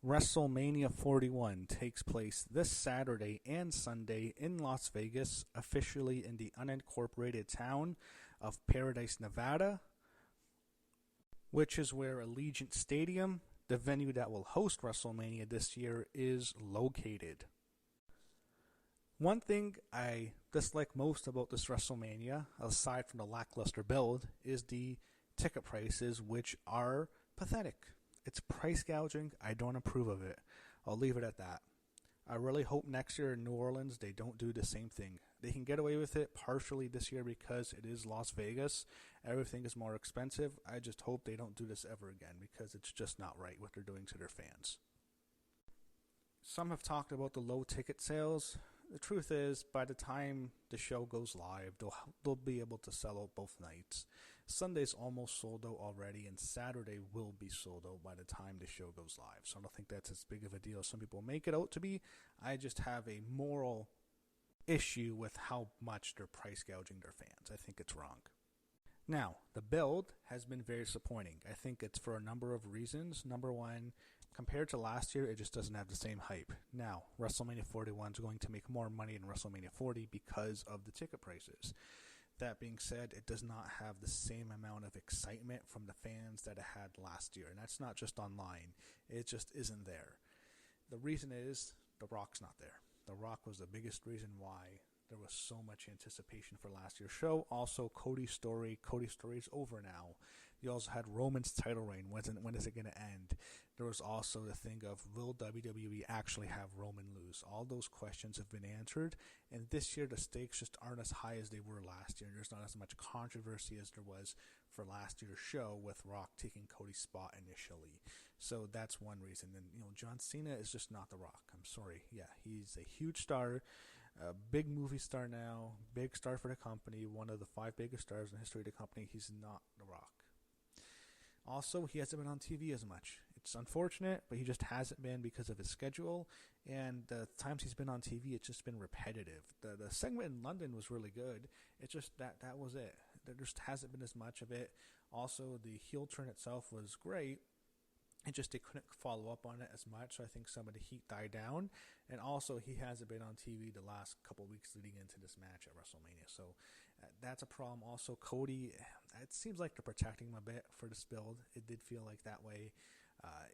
WrestleMania 41 takes place this Saturday and Sunday in Las Vegas, officially in the unincorporated town of Paradise, Nevada, which is where Allegiant Stadium, the venue that will host WrestleMania this year, is located. One thing I dislike most about this WrestleMania, aside from the lackluster build, is the ticket prices, which are pathetic. It's price gouging. I don't approve of it. I'll leave it at that. I really hope next year in New Orleans they don't do the same thing. They can get away with it partially this year because it is Las Vegas. Everything is more expensive. I just hope they don't do this ever again because it's just not right what they're doing to their fans. Some have talked about the low ticket sales. The truth is, by the time the show goes live, they'll be able to sell out both nights. Sunday's almost sold out already, and Saturday will be sold out by the time the show goes live. So I don't think that's as big of a deal as some people make it out to be. I just have a moral issue with how much they're price gouging their fans. I think it's wrong. Now, the build has been very disappointing. I think it's for a number of reasons. Number one, compared to last year, it just doesn't have the same hype. Now, WrestleMania 41 is going to make more money than WrestleMania 40 because of the ticket prices. That being said, it does not have the same amount of excitement from the fans that it had last year. And that's not just online. It just isn't there. The reason is The Rock's not there. The Rock was the biggest reason why there was so much anticipation for last year's show. Also, Cody's story. Cody's story is over now. You also had Roman's title reign. When is it going to end? There was also the thing of, will WWE actually have Roman lose? All those questions have been answered. And this year, the stakes just aren't as high as they were last year. There's not as much controversy as there was for last year's show with Rock taking Cody's spot initially. So that's one reason. And, John Cena is just not The Rock. I'm sorry. Yeah, he's a huge star. A big movie star now, big star for the company, one of the 5 biggest stars in the history of the company. He's not The Rock. Also, he hasn't been on TV as much. It's unfortunate, but he just hasn't been because of his schedule, and the times he's been on TV, it's just been repetitive. The segment in London was really good. It's just that was it. There just hasn't been as much of it. Also, the heel turn itself was great. It just they couldn't follow up on it as much, so I think some of the heat died down. And also, he hasn't been on TV the last couple of weeks leading into this match at WrestleMania, so that's a problem. Also, Cody, it seems like they're protecting him a bit for this build. It did feel like that way.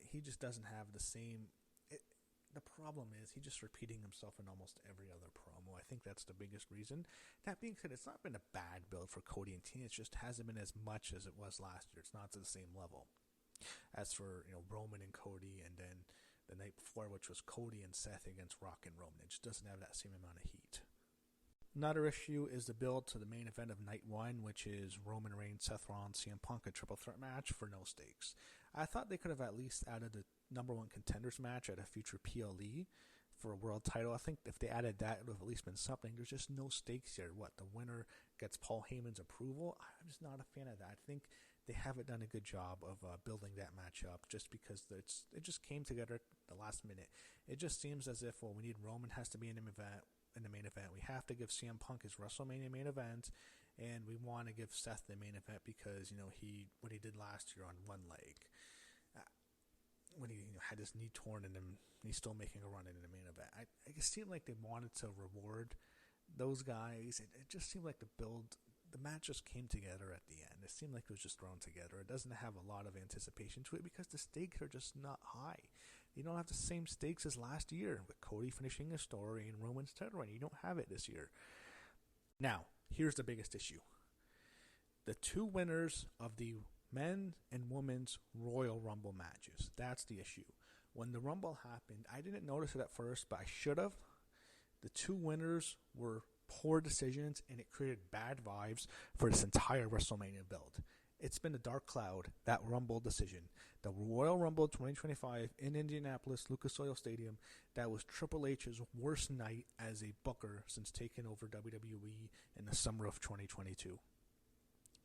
He just doesn't have the same... The problem is he's just repeating himself in almost every other promo. I think that's the biggest reason. That being said, it's not been a bad build for Cody and Tina. It just hasn't been as much as it was last year. It's not to the same level. As for Roman and Cody, and then the night before, which was Cody and Seth against Rock and Roman, it just doesn't have that same amount of heat. Another issue is the build to the main event of night 1, which is Roman Reigns, Seth Rollins, CM Punk, a triple threat match for no stakes. I thought they could have at least added the number 1 contenders match at a future PLE for a world title. I think if they added that, it would have at least been something. There's just no stakes here. The winner gets Paul Heyman's approval? I'm just not a fan of that. I think they haven't done a good job of building that match up just because it just came together at the last minute. It just seems as if, we need Roman has to be in the main event. We have to give CM Punk his WrestleMania main event, and we want to give Seth the main event because, what he did last year on one leg. When he had his knee torn and then he's still making a run in the main event. It seemed like they wanted to reward those guys. It just seemed like the match just came together at the end. It seemed like it was just thrown together. It doesn't have a lot of anticipation to it because the stakes are just not high. You don't have the same stakes as last year with Cody finishing his story and Roman's title reign. You don't have it this year. Now, here's the biggest issue. The 2 winners of the men and women's Royal Rumble matches. That's the issue. When the Rumble happened, I didn't notice it at first, but I should have. The 2 winners were poor decisions, and it created bad vibes for this entire WrestleMania build. It's been a dark cloud, that Rumble decision. The Royal Rumble 2025 in Indianapolis, Lucas Oil Stadium, that was Triple H's worst night as a booker since taking over WWE in the summer of 2022.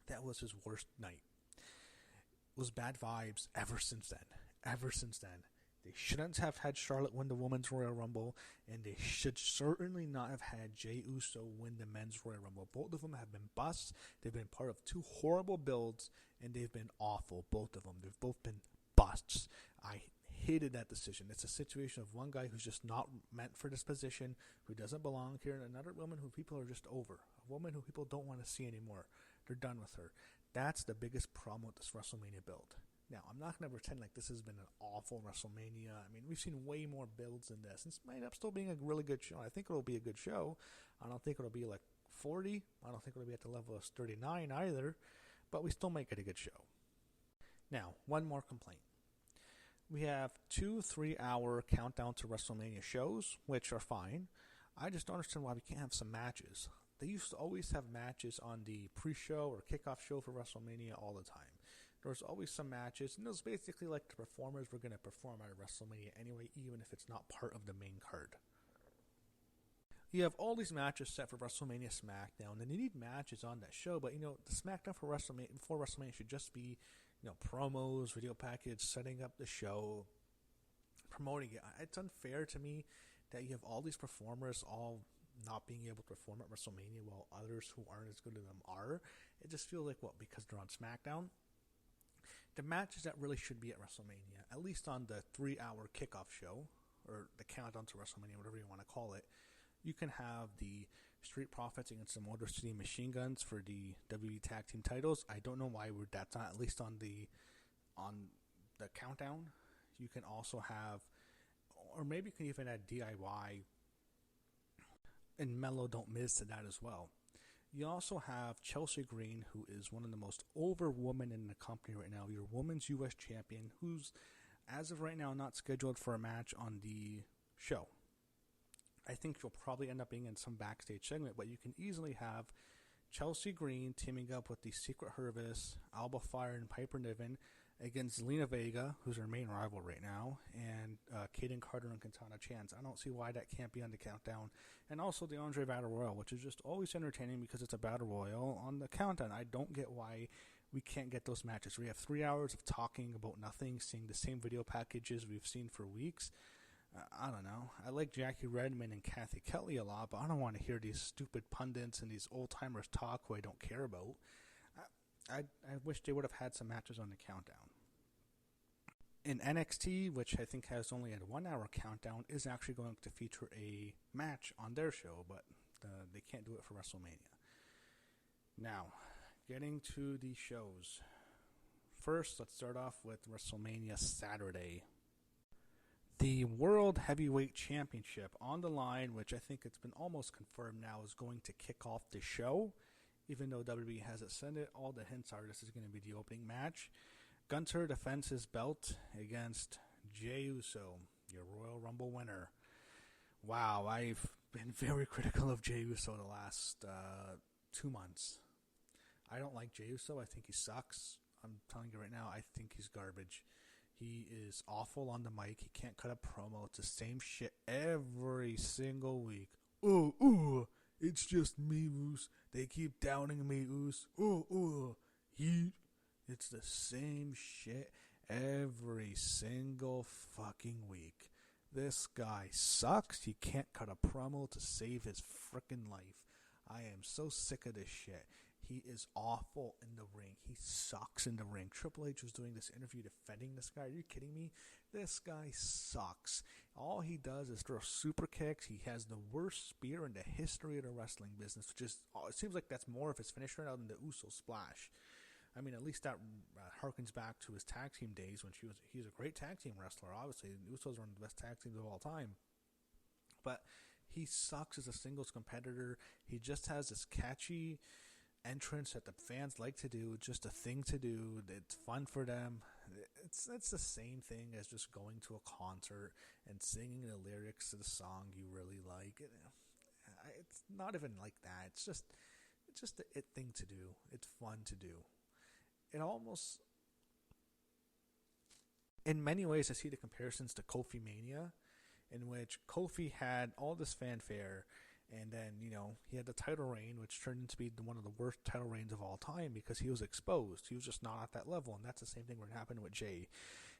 That was his worst night. It was bad vibes ever since then. They shouldn't have had Charlotte win the Women's Royal Rumble, and they should certainly not have had Jey Uso win the Men's Royal Rumble. Both of them have been busts. They've been part of 2 horrible builds, and they've been awful, both of them. They've both been busts. I hated that decision. It's a situation of one guy who's just not meant for this position, who doesn't belong here, and another woman who people are just over. A woman who people don't want to see anymore. They're done with her. That's the biggest problem with this WrestleMania build. Now, I'm not going to pretend like this has been an awful WrestleMania. I mean, we've seen way more builds than this. This might up still being a really good show. I think it'll be a good show. I don't think it'll be like 40. I don't think it'll be at the level of 39 either. But we still make it a good show. Now, one more complaint. We have 2 3-hour countdown to WrestleMania shows, which are fine. I just don't understand why we can't have some matches. They used to always have matches on the pre-show or kickoff show for WrestleMania all the time. There was always some matches, and it was basically like the performers were going to perform at WrestleMania anyway, even if it's not part of the main card. You have all these matches set for WrestleMania SmackDown, and you need matches on that show, but, the SmackDown for WrestleMania, before WrestleMania should just be, promos, video package, setting up the show, promoting it. It's unfair to me that you have all these performers all not being able to perform at WrestleMania while others who aren't as good as them are. It just feels like, because they're on SmackDown? The matches that really should be at WrestleMania, at least on the 3-hour kickoff show, or the countdown to WrestleMania, whatever you want to call it, you can have the Street Profits against the Motor City Machine Guns for the WWE Tag Team titles. I don't know why that's not at least on the countdown. You can also have, or maybe you can even add DIY and Mello Don't Miss to that as well. You also have Chelsea Green, who is one of the most over women in the company right now, your Women's U.S. Champion, who's, as of right now, not scheduled for a match on the show. I think she'll probably end up being in some backstage segment, but you can easily have Chelsea Green teaming up with the Secret Service, Alba Fire, and Piper Niven against Zelina Vega, who's her main rival right now, and Kaden Carter and Katana Chance. I don't see why that can't be on the countdown. And also the Andre Battle Royal, which is just always entertaining because it's a Battle Royal on the countdown. I don't get why we can't get those matches. We have 3 hours of talking about nothing, seeing the same video packages we've seen for weeks. I don't know. I like Jackie Redmond and Kathy Kelly a lot, but I don't want to hear these stupid pundits and these old-timers talk who I don't care about. I wish they would have had some matches on the countdown. In NXT, which I think has only a 1-hour countdown, is actually going to feature a match on their show, but they can't do it for WrestleMania. Now, getting to the shows. First, let's start off with WrestleMania Saturday. The World Heavyweight Championship on the line, which I think it's been almost confirmed now, is going to kick off the show. Even though WWE hasn't said it, all the hints are this is going to be the opening match. Gunther defends his belt against Jey Uso, your Royal Rumble winner. Wow, I've been very critical of Jey Uso the last 2 months. I don't like Jey Uso. I think he sucks. I'm telling you right now, I think he's garbage. He is awful on the mic. He can't cut a promo. It's the same shit every single week. It's just me, Oos. They keep downing me, Oos. It's the same shit every single fucking week. This guy sucks. He can't cut a promo to save his frickin' life. I am so sick of this shit. He is awful in the ring. He sucks in the ring. Triple H was doing this interview defending this guy. Are you kidding me? This guy sucks. All he does is throw super kicks. He has the worst spear in the history of the wrestling business, which is, it seems like that's more of his finisher now than the Uso Splash. I mean, at least that harkens back to his tag team days when he's a great tag team wrestler. Obviously, the Usos are one of the best tag teams of all time. But he sucks as a singles competitor. He just has this catchy entrance that the fans like to do. It's just a thing to do. It's fun for them. It's the same thing as just going to a concert and singing the lyrics to the song you really like. It's not even like that. It's just the it thing to do. It's fun to do. It almost, in many ways, I see the comparisons to Kofi Mania, in which Kofi had all this fanfare, and then, he had the title reign, which turned into be one of the worst title reigns of all time because he was exposed. He was just not at that level, and that's the same thing that happened with Jey.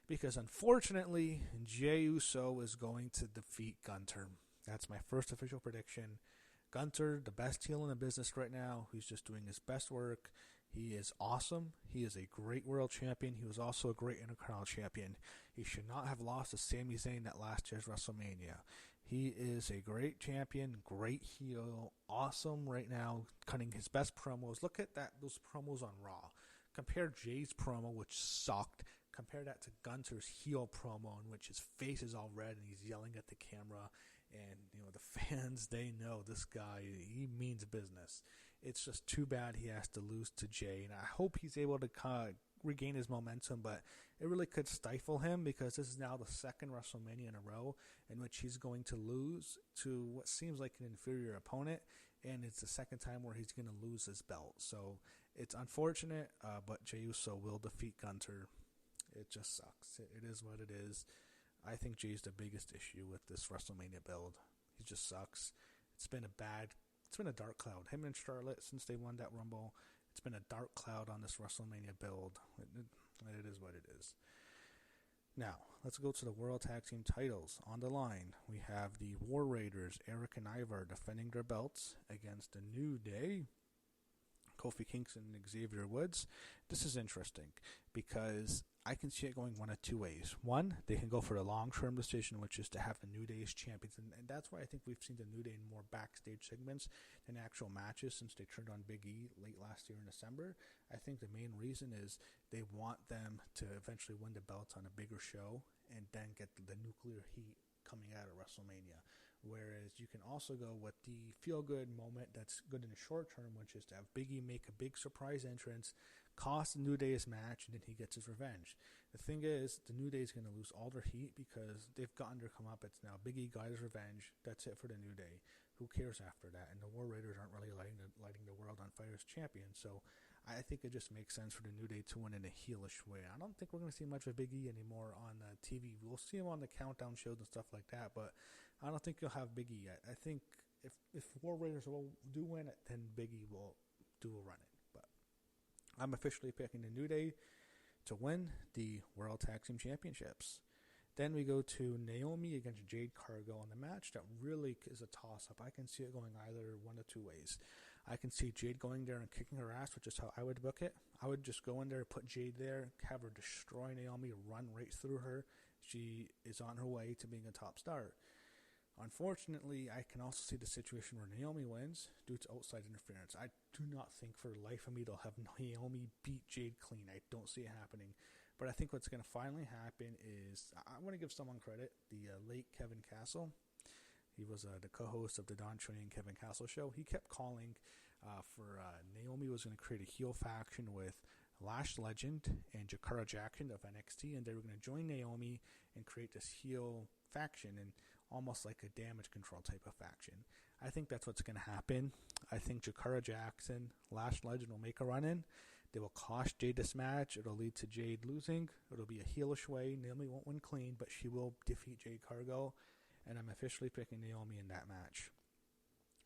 Because, unfortunately, Jey Uso is going to defeat Gunther. That's my first official prediction. Gunther, the best heel in the business right now, who's just doing his best work. He is awesome. He is a great world champion. He was also a great Intercontinental champion. He should not have lost to Sami Zayn at last year's WrestleMania. He is a great champion, great heel, awesome right now, cutting his best promos. Look at those promos on Raw. Compare Jay's promo, which sucked. Compare that to Gunther's heel promo, in which his face is all red and he's yelling at the camera. And, the fans, they know this guy, he means business. It's just too bad he has to lose to Jay. And I hope he's able to regain his momentum, but it really could stifle him because this is now the second WrestleMania in a row in which he's going to lose to what seems like an inferior opponent, and it's the second time where he's going to lose his belt. So it's unfortunate, but Jey Uso will defeat Gunther. It just sucks. It is what it is. I think Jay's the biggest issue with this WrestleMania build. He just sucks. It's been a dark cloud. Him and Charlotte, since they won that Rumble, it's been a dark cloud on this WrestleMania build. It is what it is. Now, let's go to the World Tag Team titles. On the line, we have the War Raiders, Erik and Ivar, defending their belts against the New Day, Kofi Kingston and Xavier Woods. This is interesting because I can see it going one of two ways. One, they can go for the long-term decision, which is to have the New Day as champions. And that's why I think we've seen the New Day in more backstage segments than actual matches since they turned on Big E late last year in December. I think the main reason is they want them to eventually win the belts on a bigger show and then get the nuclear heat coming out of WrestleMania. Whereas you can also go with the feel-good moment that's good in the short term, which is to have Big E make a big surprise entrance, cost the New Day his match, and then he gets his revenge. The thing is, the New Day is going to lose all their heat because they've gotten their comeuppance now. Big E got his revenge. That's it for the New Day. Who cares after that? And the War Raiders aren't really lighting the world on fire as champions. So I think it just makes sense for the New Day to win in a heelish way. I don't think we're going to see much of Big E anymore on TV. We'll see him on the countdown shows and stuff like that, but I don't think you'll have Big E. I think if War Raiders do win it, then Big E will do a run-in. But I'm officially picking the New Day to win the World Tag Team Championships. Then we go to Naomi against Jade Cargill in the match that really is a toss-up. I can see it going either one of two ways. I can see Jade going there and kicking her ass, which is how I would book it. I would just go in there, put Jade there, have her destroy Naomi, run right through her. She is on her way to being a top star. Unfortunately, I can also see the situation where Naomi wins due to outside interference. I do not think for the life of me they'll have Naomi beat Jade clean. I don't see it happening. But I think what's going to finally happen is, I want to give someone credit, the late Kevin Castle. He was the co-host of the Don Cherny and Kevin Castle show. He kept calling for Naomi was going to create a heel faction with Lash Legend and Jakara Jackson of NXT, and they were going to join Naomi and create this heel faction and almost like a damage control type of faction. I think that's what's going to happen. I think Jakara Jackson, Lash Legend will make a run-in. They will cost Jade this match. It'll lead to Jade losing. It'll be a heelish way. Naomi won't win clean, but she will defeat Jade Cargill. And I'm officially picking Naomi in that match.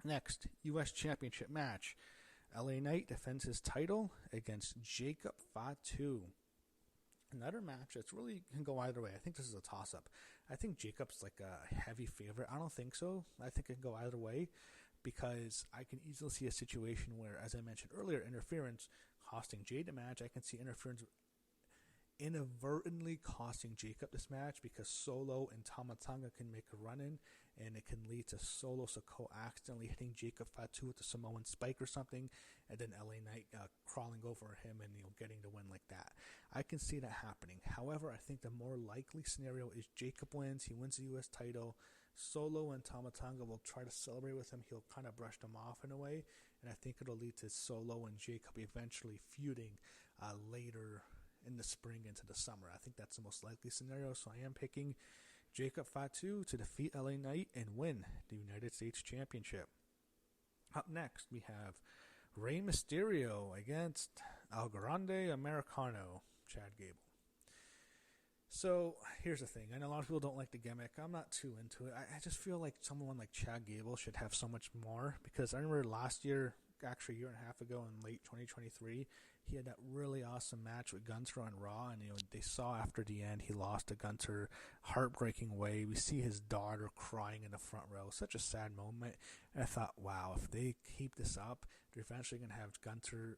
Next, U.S. Championship match. LA Knight defends his title against Jacob Fatu. Another match that's really can go either way. I think this is a toss-up. I think Jacob's like a heavy favorite. I don't think so. I think it can go either way because I can easily see a situation where, as I mentioned earlier, interference costing Jade the match. I can see interference inadvertently costing Jacob this match because Solo and Tama Tonga can make a run-in, and it can lead to Solo Sikoa accidentally hitting Jacob Fatu with the Samoan spike or something, and then LA Knight crawling over him and getting the win like that. I can see that happening. However, I think the more likely scenario is Jacob wins. He wins the U.S. title. Solo and Tama Tonga will try to celebrate with him. He'll kind of brush them off in a way, and I think it'll lead to Solo and Jacob eventually feuding later in the spring into the summer. I think that's the most likely scenario, so I am picking Jacob Fatu to defeat LA Knight and win the United States Championship. Up next, we have Rey Mysterio against El Grande Americano, Chad Gable. So, here's the thing. I know a lot of people don't like the gimmick. I'm not too into it. I just feel like someone like Chad Gable should have so much more, because I remember last year, actually a year and a half ago in late 2023, He had that really awesome match with Gunther on Raw, and they saw after the end he lost to Gunther, heartbreaking way. We see his daughter crying in the front row, such a sad moment. And I thought, wow, if they keep this up, they're eventually going to have Gunther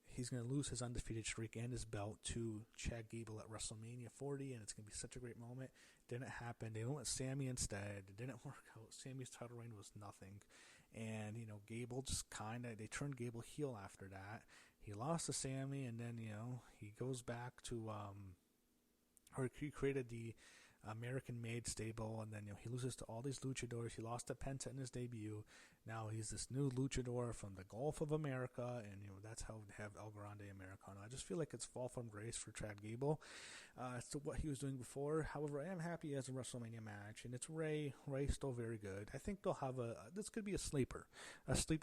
he's going to lose his undefeated streak and his belt to Chad Gable at WrestleMania 40, and it's going to be such a great moment. Didn't happen. They went with Sammy instead. It didn't work out. Sammy's title reign was nothing. And, Gable just they turned Gable heel after that. He lost to Sammy, and then, he goes back to, he created the American-made stable, and then, he loses to all these luchadors. He lost to Penta in his debut. Now he's this new luchador from the Gulf of America, and, that's how we have El Grande Americano. I just feel like it's fall from grace for Chad Gable as to what he was doing before. However, I am happy he has a WrestleMania match, and it's Rey. Rey's still very good. I think they'll have this could be a sleeper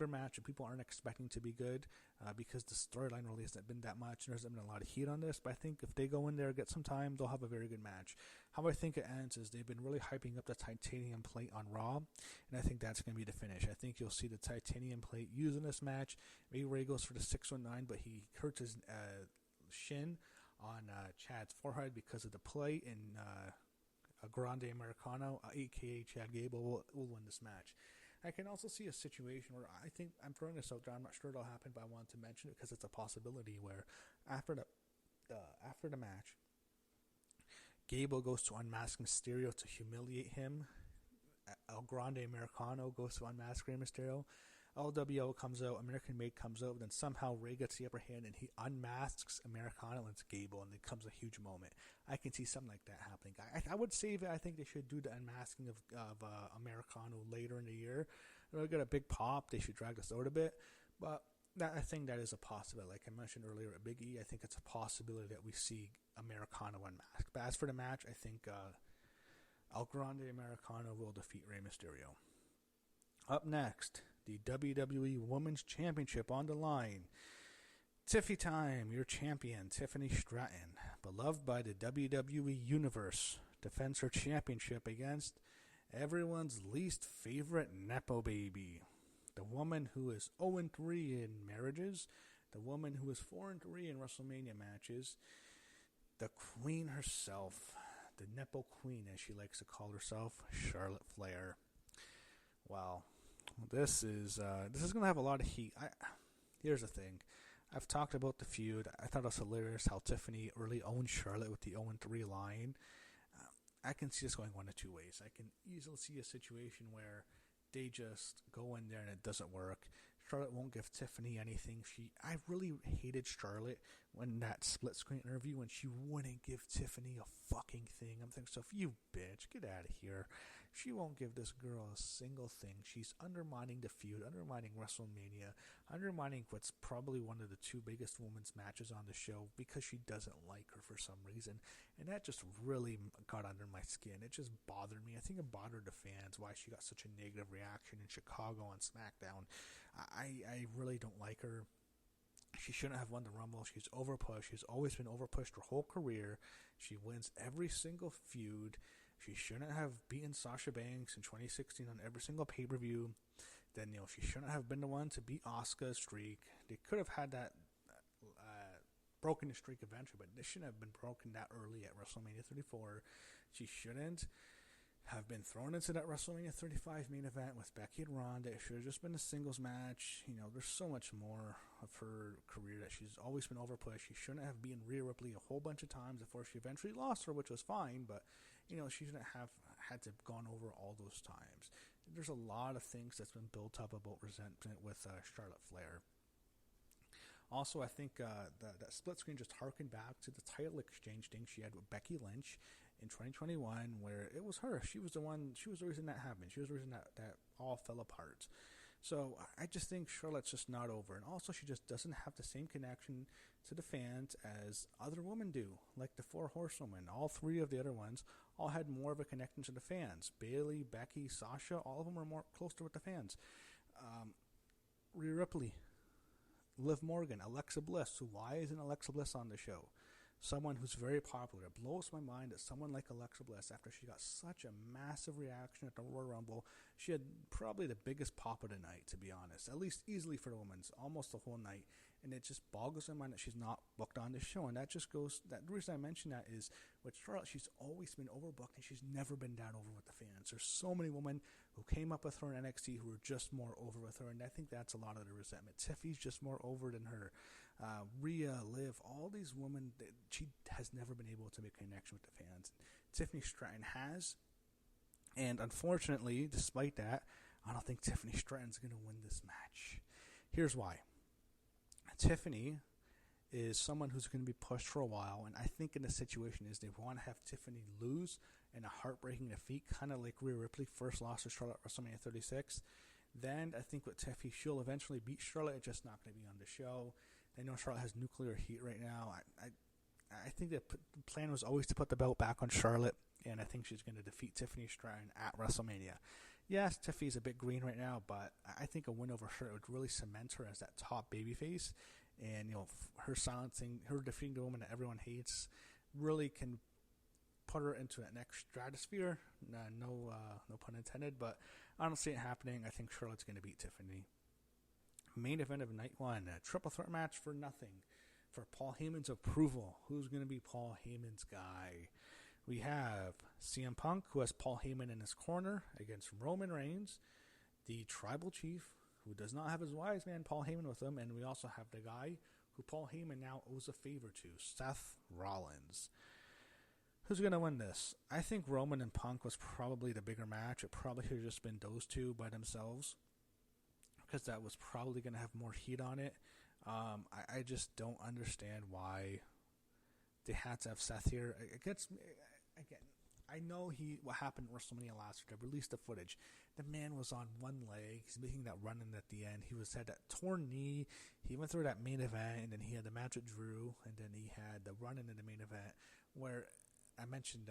match, and people aren't expecting to be good because the storyline really hasn't been that much, and there hasn't been a lot of heat on this, but I think if they go in there, get some time, they'll have a very good match. How I think it ends is they've been really hyping up the titanium plate on Raw, and I think that's going to be the finish. I think you'll see the titanium plate used in this match. Maybe Rey goes for the 619, but he hurts his shin on Chad's forehead because of the plate, and a Grande Americano, a.k.a. Chad Gable, will win this match. I can also see a situation where I'm throwing this out there. I'm not sure it'll happen, but I wanted to mention it because it's a possibility where after the match, Gable goes to unmask Mysterio to humiliate him. El Grande Americano goes to unmask Rey Mysterio. LWO comes out, American Made comes out, then somehow Rey gets the upper hand and he unmasks Americano and it's Gable, and it becomes a huge moment. I can see something like that happening. I would save it. I think they should do the unmasking of Americano later in the year. They'll get a big pop. They should drag this out a bit. But I think that is a possibility. Like I mentioned earlier at Big E, I think it's a possibility that we see Americano unmasked. But as for the match, I think El Grande Americano will defeat Rey Mysterio. Up next, the WWE Women's Championship on the line. Tiffy time, your champion, Tiffany Stratton, beloved by the WWE Universe, defends her championship against everyone's least favorite Nepo baby. The woman who is 0-3 in marriages, the woman who is 4-3 in WrestleMania matches, the queen herself, the Nepo queen as she likes to call herself, Charlotte Flair. Wow. This is going to have a lot of heat. Here's the thing. I've talked about the feud. I thought it was hilarious how Tiffany early owned Charlotte with the 0-3 line. I can see this going one of two ways. I can easily see a situation where they just go in there and it doesn't work. Charlotte won't give Tiffany anything. I really hated Charlotte when that split screen interview when she wouldn't give Tiffany a fucking thing. I'm thinking, so you bitch, get out of here. She won't give this girl a single thing. She's undermining the feud, undermining WrestleMania, undermining what's probably one of the two biggest women's matches on the show because she doesn't like her for some reason. And that just really got under my skin. It just bothered me. I think it bothered the fans why she got such a negative reaction in Chicago on SmackDown. I really don't like her. She shouldn't have won the Rumble. She's overpushed. She's always been overpushed her whole career. She wins every single feud. She shouldn't have beaten Sasha Banks in 2016 on every single pay-per-view. Then, she shouldn't have been the one to beat Asuka's streak. They could have had that broken the streak eventually, but this shouldn't have been broken that early at WrestleMania 34. She shouldn't have been thrown into that WrestleMania 35 main event with Becky and Ronda. It should have just been a singles match. There's so much more of her career that she's always been overpushed. She shouldn't have beaten Rhea Ripley a whole bunch of times before she eventually lost her, which was fine, but she shouldn't have had to have gone over all those times. There's a lot of things that's been built up about resentment with Charlotte Flair. Also, I think that split screen just harkened back to the title exchange thing she had with Becky Lynch in 2021, where it was her. She was the reason that happened. She was the reason that all fell apart. So I just think Charlotte's just not over. And also she just doesn't have the same connection to the fans as other women do, like the Four Horsewomen. All three of the other ones all had more of a connection to the fans. Bayley, Becky, Sasha, all of them were more closer with the fans. Rhea Ripley, Liv Morgan, Alexa Bliss. So why isn't Alexa Bliss on the show? Someone who's very popular. It blows my mind that someone like Alexa Bliss, after she got such a massive reaction at the Royal Rumble, she had probably the biggest pop of the night, to be honest. At least easily for the women's, almost the whole night. And it just boggles my mind that she's not booked on this show. And that just goes, the reason I mention that is with Charlotte, she's always been overbooked and she's never been that over with the fans. There's so many women who came up with her in NXT who were just more over with her. And I think that's a lot of the resentment. Tiffany's just more over than her. Rhea, Liv, all these women, she has never been able to make a connection with the fans. Tiffany Stratton has. And unfortunately, despite that, I don't think Tiffany Stratton's going to win this match. Here's why. Tiffany is someone who's going to be pushed for a while, and I think in the situation is they want to have Tiffany lose in a heartbreaking defeat, kind of like Rhea Ripley first lost to Charlotte at WrestleMania 36. Then I think with Tiffany, she'll eventually beat Charlotte. It's just not going to be on the show. I know Charlotte has nuclear heat right now. I think the plan was always to put the belt back on Charlotte, and I think she's going to defeat Tiffany Stratton at WrestleMania. Yes, Tiffany's a bit green right now, but I think a win over her would really cement her as that top babyface. And, you know, her silencing, her defeating the woman that everyone hates really can put her into that next stratosphere. No pun intended, but I don't see it happening. I think Charlotte's going to beat Tiffany. Main event of night one, a triple threat match for nothing. For Paul Heyman's approval. Who's going to be Paul Heyman's guy? We have CM Punk, who has Paul Heyman in his corner against Roman Reigns, the tribal chief, who does not have his wise man Paul Heyman with him, and we also have the guy who Paul Heyman now owes a favor to, Seth Rollins. Who's going to win this? I think Roman and Punk was probably the bigger match. It probably should have just been those two by themselves, because that was probably going to have more heat on it. I just don't understand why they had to have Seth here. It gets me, again, I know what happened at WrestleMania last year. They released the footage. The man was on one leg. He's making that run-in at the end. He had that torn knee. He went through that main event, and then he had the match with Drew, and then he had the run-in in the main event where I mentioned,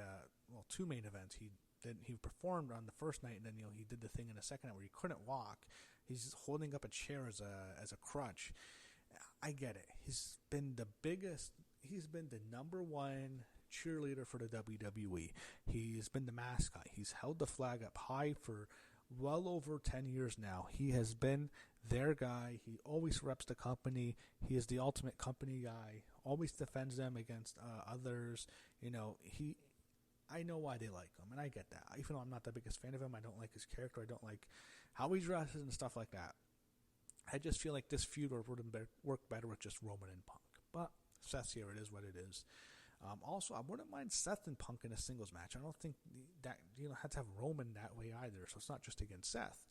two main events. He performed on the first night, and then he did the thing in the second night where he couldn't walk. He's holding up a chair as a crutch. I get it. He's been the number one cheerleader for the WWE. He's been the mascot. He's held the flag up high for well over 10 years now. He has been their guy. He always reps the company. He is the ultimate company guy. Always defends them against others. I know why they like him, and I get that. Even though I'm not the biggest fan of him, I don't like his character. I don't like how he dresses and stuff like that. I just feel like this feud would work better with just Roman and Punk. But Seth's here. It is what it is. Also, I wouldn't mind Seth and Punk in a singles match. I don't think that had to have Roman that way either. So it's not just against Seth.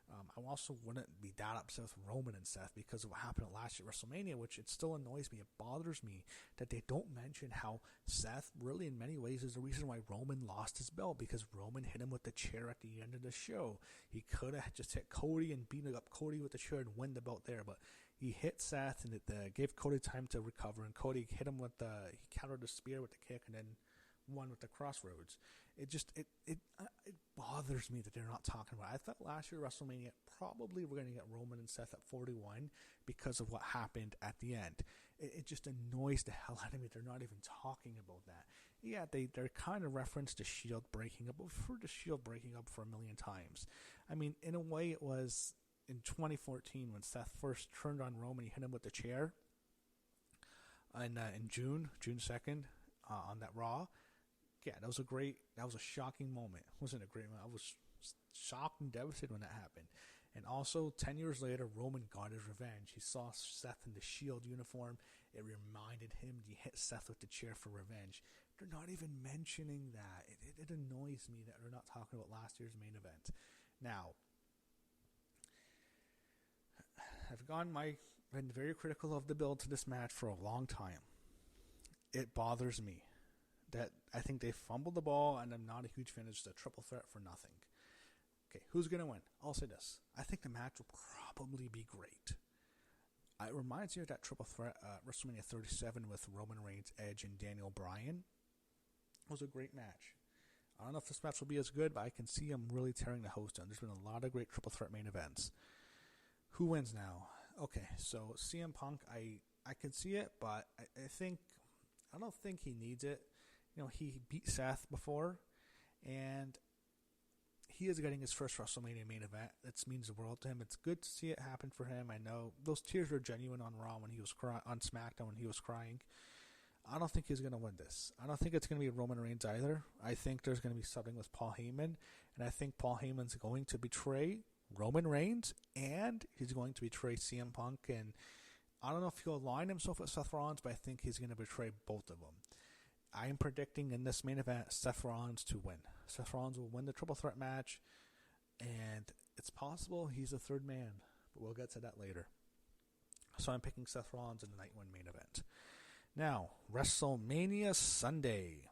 I also wouldn't be that upset with Roman and Seth because of what happened at last year at WrestleMania, which it still annoys me. It bothers me that they don't mention how Seth really in many ways is the reason why Roman lost his belt, because Roman hit him with the chair at the end of the show. He could have just hit Cody and beat up Cody with the chair and win the belt there, but he hit Seth and it gave Cody time to recover, and Cody hit him he countered the spear with the kick and then won with the crossroads. It bothers me that they're not talking about it. I thought last year WrestleMania probably we're going to get Roman and Seth at 41 because of what happened at the end. It just annoys the hell out of me. They're not even talking about that. Yeah, they're kind of referenced the Shield breaking up, but we've heard the Shield breaking up for a million times. I mean, in a way, it was in 2014 when Seth first turned on Roman. He hit him with the chair, and in June 2nd, on that Raw. Yeah, that was a shocking moment. It wasn't a great moment. I was shocked and devastated when that happened. And also, 10 years later, Roman got his revenge. He saw Seth in the Shield uniform. It reminded him he hit Seth with the chair for revenge. They're not even mentioning that. It annoys me that they're not talking about last year's main event. Now, I've been very critical of the build to this match for a long time. It bothers me that I think they fumbled the ball, and I'm not a huge fan of just a triple threat for nothing. Okay, who's going to win? I'll say this. I think the match will probably be great. It reminds me of that triple threat WrestleMania 37 with Roman Reigns, Edge, and Daniel Bryan. It was a great match. I don't know if this match will be as good, but I can see them really tearing the host down. There's been a lot of great triple threat main events. Who wins now? Okay, so CM Punk, I can see it, but I don't think he needs it. He beat Seth before, and he is getting his first WrestleMania main event. It means the world to him. It's good to see it happen for him. I know those tears were genuine on Raw when he was on SmackDown when he was crying. I don't think he's going to win this. I don't think it's going to be Roman Reigns either. I think there's going to be something with Paul Heyman, and I think Paul Heyman's going to betray Roman Reigns, and he's going to betray CM Punk, and I don't know if he'll align himself with Seth Rollins, but I think he's going to betray both of them. I am predicting in this main event Seth Rollins to win. Seth Rollins will win the triple threat match, and it's possible he's the third man, but we'll get to that later. So I'm picking Seth Rollins in the night one main event. Now, WrestleMania Sunday.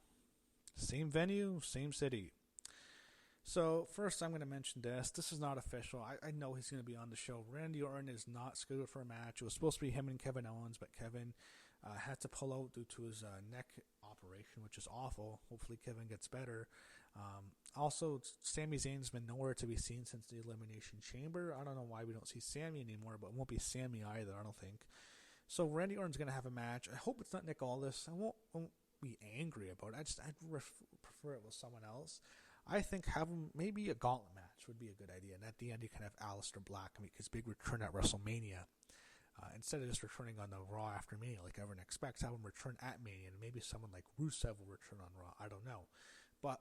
Same venue, same city. So, first I'm going to mention this. This is not official. I know he's going to be on the show. Randy Orton is not scheduled for a match. It was supposed to be him and Kevin Owens, but Kevin had to pull out due to his neck operation, which is awful. Hopefully Kevin gets better. Also, Sami Zayn's been nowhere to be seen since the Elimination Chamber. I don't know why we don't see Sami anymore, but it won't be Sami either, I don't think. So Randy Orton's going to have a match. I hope it's not Nick Aldis. I won't be angry about it. I'd prefer it with someone else. I think having maybe a gauntlet match would be a good idea. And at the end, you can have Aleister Black make his big return at WrestleMania. Instead of just returning on the Raw after Mania like everyone expects, have him return at Mania. And maybe someone like Rusev will return on Raw. I don't know. But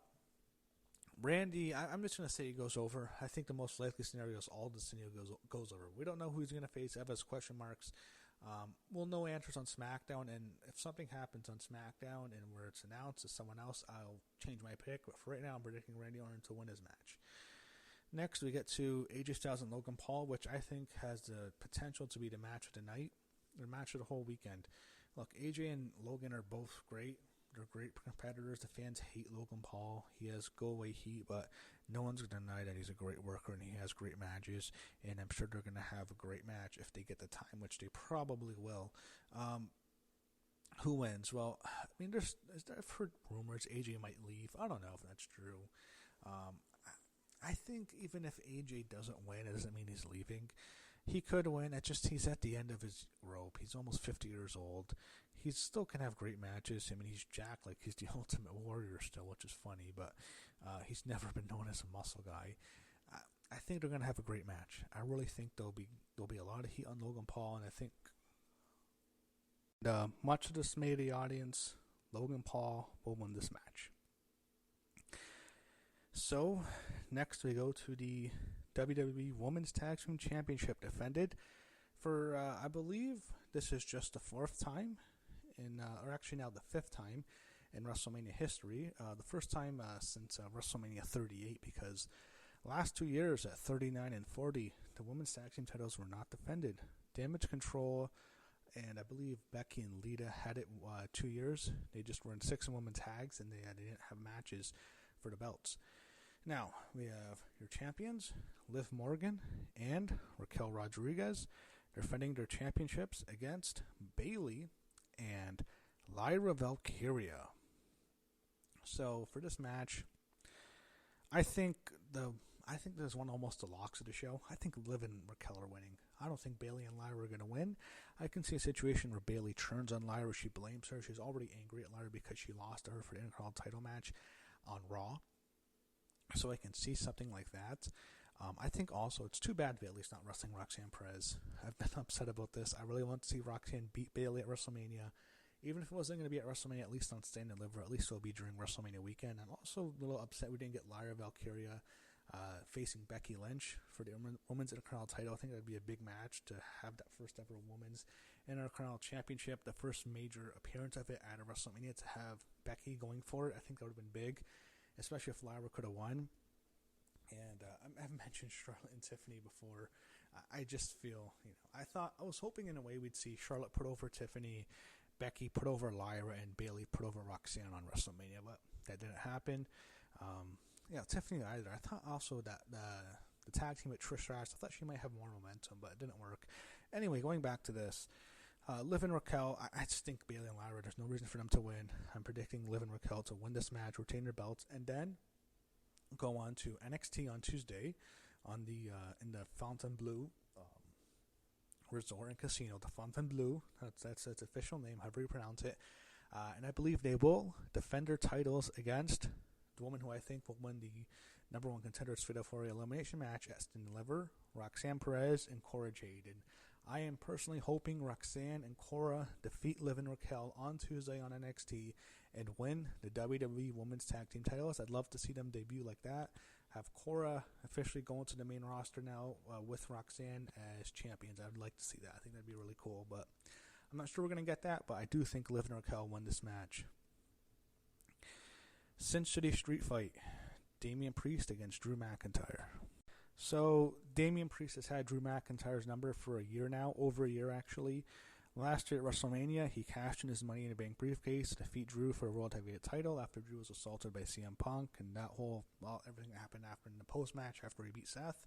Randy, I'm just going to say he goes over. I think the most likely scenario is Aldis goes over. We don't know who he's going to face. Eva's question marks. We'll know answers on SmackDown, and if something happens on SmackDown and where it's announced as someone else, I'll change my pick. But for right now, I'm predicting Randy Orton to win his match. Next, we get to AJ Styles and Logan Paul, which I think has the potential to be the match of the night, or match of the whole weekend. Look, AJ and Logan are both great. They're great competitors. The fans hate Logan Paul. He has go-away heat, but no one's going to deny that he's a great worker and he has great matches. And I'm sure they're going to have a great match if they get the time, which they probably will. Who wins? Well, I mean, I've heard rumors AJ might leave. I don't know if that's true. I think even if AJ doesn't win, it doesn't mean he's leaving. He could win. He's at the end of his rope. He's almost 50 years old. He still can have great matches. I mean, he's jacked like he's the Ultimate Warrior still, which is funny, but he's never been known as a muscle guy. I think they're going to have a great match. I really think there'll be a lot of heat on Logan Paul, and I think much of this made the audience, Logan Paul will win this match. So, next we go to the WWE Women's Tag Team Championship, defended for, I believe, this is just the fourth time, or actually now the fifth time in WrestleMania history. The first time since WrestleMania 38, because last 2 years at 39 and 40, the Women's Tag Team titles were not defended. Damage Control and I believe Becky and Lita had it 2 years. They just were in 6 women tags, and they didn't have matches for the belts. Now, we have your champions, Liv Morgan and Raquel Rodriguez, defending their championships against Bayley and Lyra Valkyria. So, for this match, I think there's one almost the locks of the show. I think Liv and Raquel are winning. I don't think Bayley and Lyra are going to win. I can see a situation where Bayley turns on Lyra. She blames her. She's already angry at Lyra because she lost to her for the Intercontinental title match on Raw. So I can see something like that. I think also it's too bad Bayley's not wrestling Roxanne Perez. I've been upset about this. I really want to see Roxanne beat Bayley at WrestleMania. Even if it wasn't going to be at WrestleMania, at least on Stand and Deliver, at least it'll be during WrestleMania weekend. I'm also a little upset we didn't get Lyra Valkyria facing Becky Lynch for the Women's Intercontinental title. I think that would be a big match to have that first ever Women's Intercontinental Championship, the first major appearance of it at a WrestleMania, to have Becky going for it. I think that would have been big, especially if Lyra could have won. And I've mentioned Charlotte and Tiffany before. I just feel, I was hoping in a way we'd see Charlotte put over Tiffany, Becky put over Lyra, and Bayley put over Roxanne on WrestleMania, but that didn't happen. Tiffany either. I thought also that the tag team with Trish Stratus, I thought she might have more momentum, but it didn't work. Anyway, going back to this, Liv and Raquel, I just think Bayley and Lyra, there's no reason for them to win. I'm predicting Liv and Raquel to win this match, retain their belts, and then go on to NXT on Tuesday on the in the Fontainebleau Resort and Casino. The Fontainebleau, that's its official name, however you pronounce it. And I believe they will defend their titles against the woman who I think will win the number one contenders Fatal 4 elimination match at Stand and Deliver, Roxanne Perez and Cora Jade. And I am personally hoping Roxanne and Cora defeat Liv and Raquel on Tuesday on NXT and win the WWE Women's Tag Team titles. I'd love to see them debut like that. Have Cora officially go into the main roster now with Roxanne as champions. I would like to see that. I think that'd be really cool, but I'm not sure we're going to get that, but I do think Liv and Raquel win this match. Sin City Street Fight. Damien Priest against Drew McIntyre. So, Damien Priest has had Drew McIntyre's number for a year now, over a year actually. Last year at WrestleMania, he cashed in his Money in the Bank briefcase to defeat Drew for a World Heavyweight title after Drew was assaulted by CM Punk, and that whole, everything that happened after in the post-match after he beat Seth.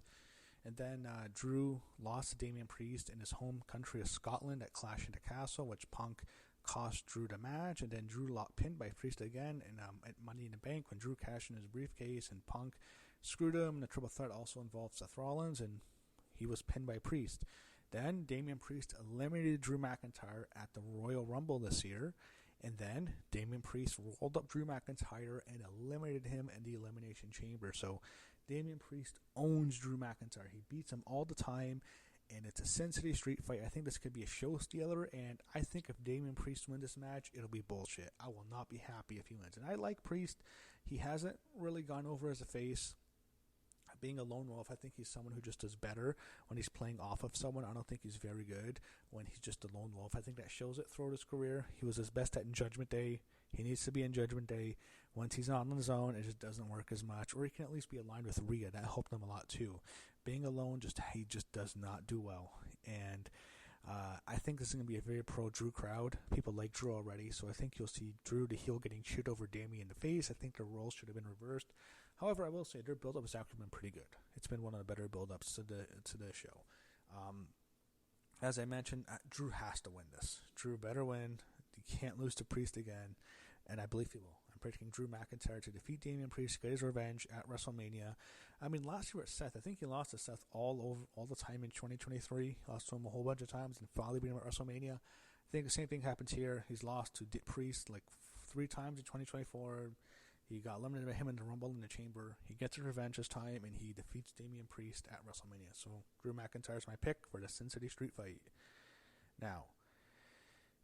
And then Drew lost to Damien Priest in his home country of Scotland at Clash in the Castle, which Punk cost Drew the match, and then Drew pinned by Priest again at Money in the Bank when Drew cashed in his briefcase, and Punk screwed him. The triple threat also involved Seth Rollins, and he was pinned by Priest. Then Damien Priest eliminated Drew McIntyre at the Royal Rumble this year, and then Damien Priest rolled up Drew McIntyre and eliminated him in the Elimination Chamber. So Damien Priest owns Drew McIntyre. He beats him all the time, and it's a Sin City Street Fight. I think this could be a show stealer, and I think if Damien Priest wins this match, it'll be bullshit. I will not be happy if he wins. And I like Priest. He hasn't really gone over as a face. Being a lone wolf, I think he's someone who just does better when he's playing off of someone. I don't think he's very good when he's just a lone wolf. I think that shows it throughout his career. He was his best at Judgment Day. He needs to be in Judgment Day. Once he's not on his own, it just doesn't work as much. Or he can at least be aligned with Rhea. That helped him a lot too. Being alone, he just does not do well. And I think this is going to be a very pro-Drew crowd. People like Drew already, so I think you'll see Drew the heel getting chewed over Damien in the face. I think their roles should have been reversed. However, I will say their build-up has actually been pretty good. It's been one of the better build-ups to the show. As I mentioned, Drew has to win this. Drew better win. He can't lose to Priest again, and I believe he will. I'm predicting Drew McIntyre to defeat Damien Priest, get his revenge at WrestleMania. I mean, last year at Seth, I think he lost to Seth all the time in 2023. He lost to him a whole bunch of times and finally beat him at WrestleMania. I think the same thing happens here. He's lost to Priest like 3 times in 2024. He got eliminated by him in the Rumble in the Chamber. He gets his revenge this time, and he defeats Damien Priest at WrestleMania. So, Drew McIntyre is my pick for the Sin City Street Fight. Now,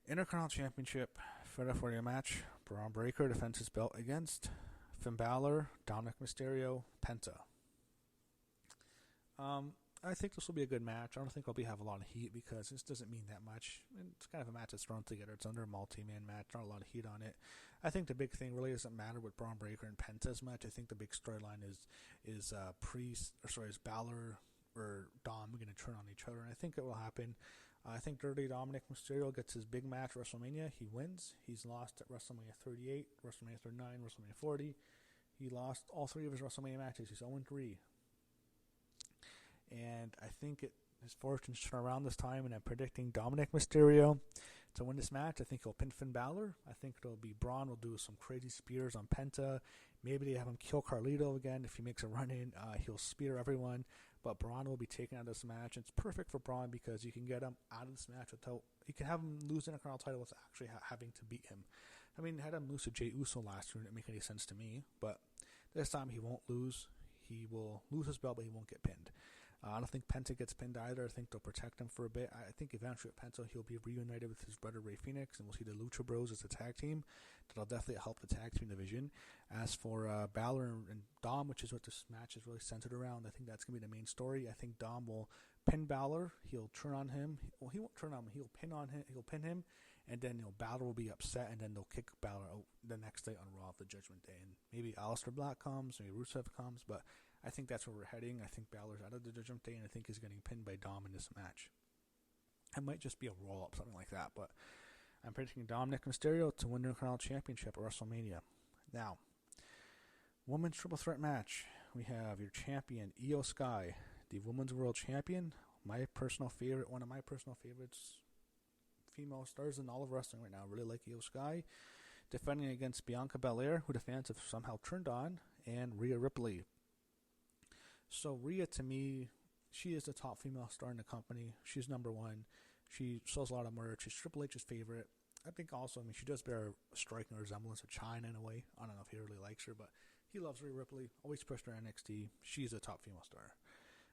Intercontinental Championship, Fatal 4 match. Bron Breakker defends his belt against Finn Bàlor, Dominik Mysterio, Penta. I think this will be a good match. I don't think I'll have a lot of heat because this doesn't mean that much. It's kind of a match that's thrown together. It's under a multi-man match. Not a lot of heat on it. I think the big thing really doesn't matter with Bron Breakker and Penta's match. I think the big storyline is Bàlor or Dom going to turn on each other, and I think it will happen. I think Dirty Dominik Mysterio gets his big match at WrestleMania. He wins. He's lost at WrestleMania 38, WrestleMania 39, WrestleMania 40. He lost all 3 of his WrestleMania matches. He's 0-3. And I think his fortunes turn around this time, and I'm predicting Dominik Mysterio to win this match. I think he'll pin Finn Bàlor. I think it'll be Braun will do some crazy spears on Penta. Maybe they have him kill Carlito again. If he makes a run in, he'll spear everyone. But Braun will be taken out of this match. It's perfect for Braun because you can get him out of this match without, you can have him lose the Intercontinental title without actually having to beat him. I mean, had him lose to Jey Uso last year, it didn't make any sense to me. But this time he won't lose. He will lose his belt, but he won't get pinned. I don't think Penta gets pinned either. I think they'll protect him for a bit. I think eventually with Penta, he'll be reunited with his brother Rey Fenix, and we'll see the Lucha Bros as a tag team. That'll definitely help the tag team division. As for Bàlor and Dom, which is what this match is really centered around, I think that's going to be the main story. I think Dom will pin Bàlor. He'll turn on him. Well, he won't turn on him. He'll pin on him. He'll pin him, and then Bàlor will be upset, and then they'll kick Bàlor out the next day on Raw of the Judgment Day. And maybe Aleister Black comes, maybe Rusev comes, but I think that's where we're heading. I think Bàlor's out of the Judgment Day, and I think he's getting pinned by Dom in this match. It might just be a roll-up, something like that, but I'm predicting Dominik Mysterio to win the Intercontinental Championship at WrestleMania. Now, Women's Triple Threat match. We have your champion, Io Sky, the Women's World Champion, my personal favorite, one of my personal favorites, female stars in all of wrestling right now. I really like Io Sky, defending against Bianca Belair, who the fans have somehow turned on, and Rhea Ripley. So Rhea, to me, she is the top female star in the company. She's number one. She sells a lot of merch. She's Triple H's favorite. I think also, she does bear a striking resemblance to Chyna in a way. I don't know if he really likes her, but He loves Rhea Ripley. Always pushed her NXT. She's a top female star.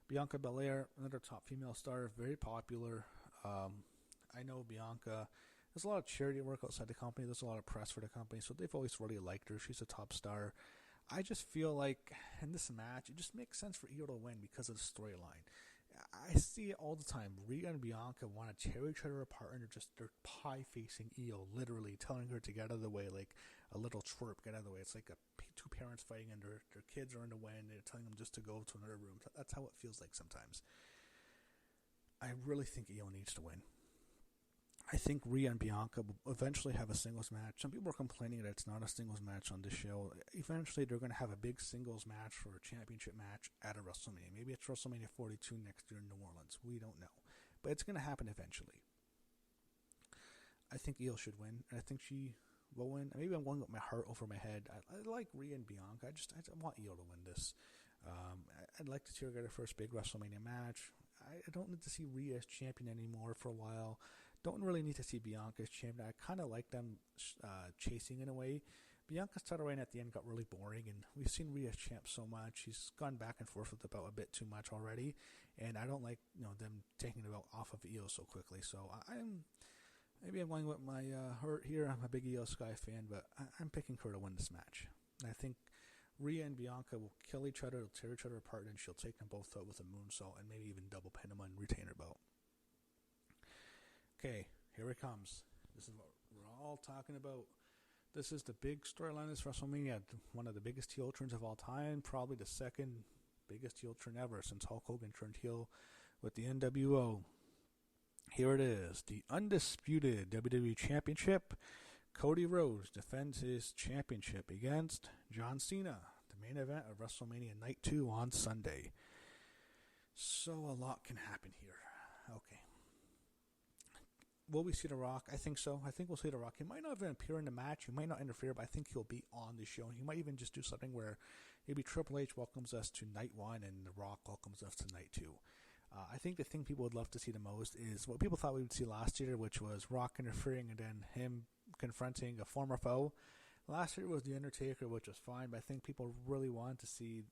Bianca Belair, another top female star, very popular. I know Bianca. There's a lot of charity work outside the company. There's a lot of press for the company, so they've always really liked her. She's a top star. I just feel like in this match, it just makes sense for Io to win because of the storyline. I see it all the time. Rhea and Bianca want to tear each other apart, and they're pie-facing Io, literally telling her to get out of the way, like a little twerp, get out of the way. It's like two parents fighting, and their kids are in the way, and they're telling them just to go to another room. That's how it feels like sometimes. I really think Io needs to win. I think Rhea and Bianca will eventually have a singles match. Some people are complaining that it's not a singles match on this show. Eventually, they're going to have a big singles match for a championship match at a WrestleMania. Maybe it's WrestleMania 42 next year in New Orleans. We don't know. But it's going to happen eventually. I think Io should win, and I think she will win. Maybe I'm going with my heart over my head. I like Rhea and Bianca. I want Io to win this. I'd like to see her get her first big WrestleMania match. I don't need to see Rhea as champion anymore for a while. Don't really need to see Bianca as champion. I kind of like them chasing in a way. Bianca's title reign at the end got really boring, and we've seen Rhea as champ so much. She's gone back and forth with the belt a bit too much already, and I don't like them taking the belt off of Io so quickly. So I'm going with my heart here. I'm a big Io Sky fan, but I'm picking her to win this match. And I think Rhea and Bianca will kill each other, they'll tear each other apart, and she'll take them both out with a moonsault and maybe even double pin them and retain her belt. Okay, here it comes. This is what we're all talking about. This is the big storyline of this WrestleMania. One of the biggest heel turns of all time. Probably the second biggest heel turn ever since Hulk Hogan turned heel with the NWO. Here it is. The undisputed WWE Championship. Cody Rhodes defends his championship against John Cena. The main event of WrestleMania Night 2 on Sunday. So a lot can happen here. Okay. Will we see The Rock? I think so. I think we'll see The Rock. He might not even appear in the match. He might not interfere, but I think he'll be on the show. He might even just do something where maybe Triple H welcomes us to Night 1 and The Rock welcomes us to Night 2. I think the thing people would love to see the most is what people thought we would see last year, which was Rock interfering and then him confronting a former foe. Last year was The Undertaker, which was fine, but I think people really wanted to see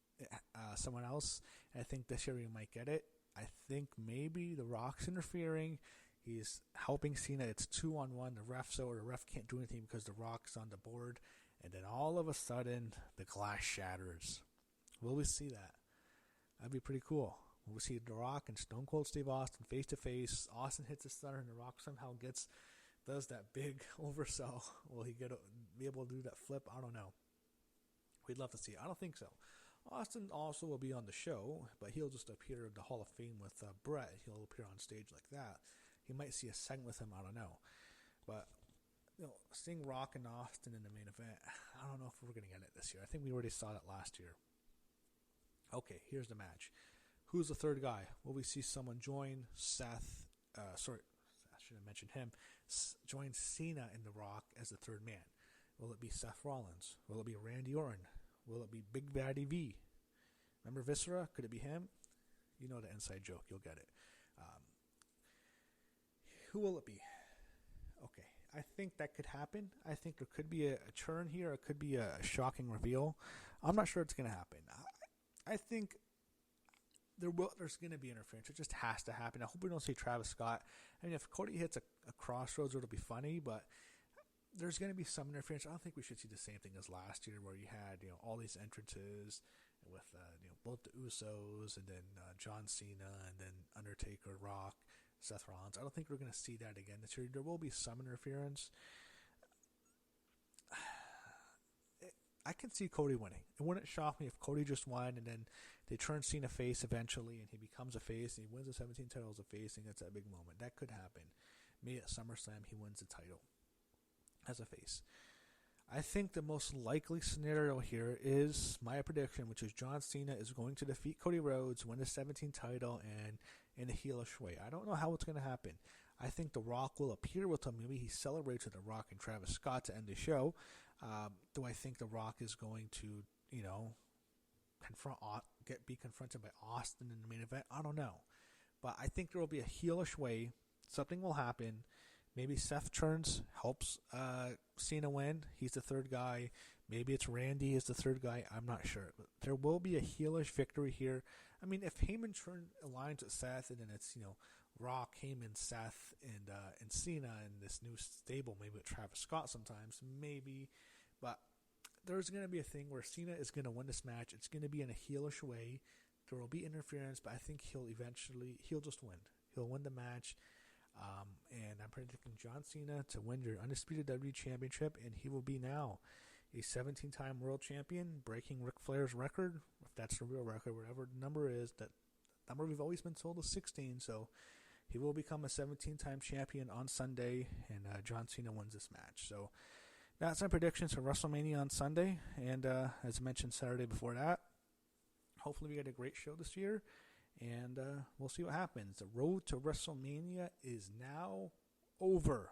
someone else. And I think this year we might get it. I think maybe The Rock's interfering. He's helping Cena. It's 2-on-1. The ref can't do anything because The Rock's on the board. And then all of a sudden, the glass shatters. Will we see that? That'd be pretty cool. Will we see The Rock and Stone Cold Steve Austin face to face? Austin hits the stunner, and The Rock somehow does that big oversell. Will he be able to do that flip? I don't know. We'd love to see it. I don't think so. Austin also will be on the show, but he'll just appear in the Hall of Fame with Brett. He'll appear on stage like that. You might see a segment with him, I don't know. But, seeing Rock and Austin in the main event, I don't know if we're going to get it this year. I think we already saw that last year. Okay, here's the match. Who's the third guy? Will we see someone join Seth? I should have mentioned him. Join Cena and The Rock as the third man. Will it be Seth Rollins? Will it be Randy Orton? Will it be Big Daddy V? Remember Viscera? Could it be him? You know the inside joke. You'll get it. Who will it be? Okay, I think that could happen. I think there could be a turn here. It could be a shocking reveal. I'm not sure it's going to happen. I think there's going to be interference. It just has to happen. I hope we don't see Travis Scott. I mean, if Cody hits a crossroads, it'll be funny, but there's going to be some interference. I don't think we should see the same thing as last year where you had all these entrances with both the Usos and then John Cena and then Undertaker, Rock, Seth Rollins. I don't think we're going to see that again this year. There will be some interference. I can see Cody winning. It wouldn't shock me if Cody just won and then they turn Cena face eventually and he becomes a face and he wins the 17 title as a face and gets that big moment. That could happen. Maybe at SummerSlam he wins the title as a face. I think the most likely scenario here is my prediction, which is John Cena is going to defeat Cody Rhodes, win the 17 title, and in a heelish way. I don't know how it's going to happen. I think The Rock will appear with him. Maybe he celebrates with The Rock and Travis Scott to end the show. Do I think The Rock is going to, be confronted by Austin in the main event? I don't know. But I think there will be a heelish way. Something will happen. Maybe Seth turns, helps Cena win. He's the third guy. Maybe it's Randy as the third guy. I'm not sure. But there will be a heelish victory here. I mean, if Heyman aligns with Seth, and then it's, Rock, Heyman, Seth, and Cena in this new stable, maybe with Travis Scott sometimes, maybe. But there's going to be a thing where Cena is going to win this match. It's going to be in a heelish way. There will be interference, but I think he'll just win. He'll win the match. And I'm predicting John Cena to win your Undisputed WWE Championship, and he will be now a 17-time world champion, breaking Ric Flair's record, if that's the real record, whatever the number is. That number we've always been told is 16, so he will become a 17-time champion on Sunday, and John Cena wins this match. So that's my predictions for WrestleMania on Sunday, and as I mentioned Saturday before that, hopefully we get a great show this year, and we'll see what happens. The road to WrestleMania is now over.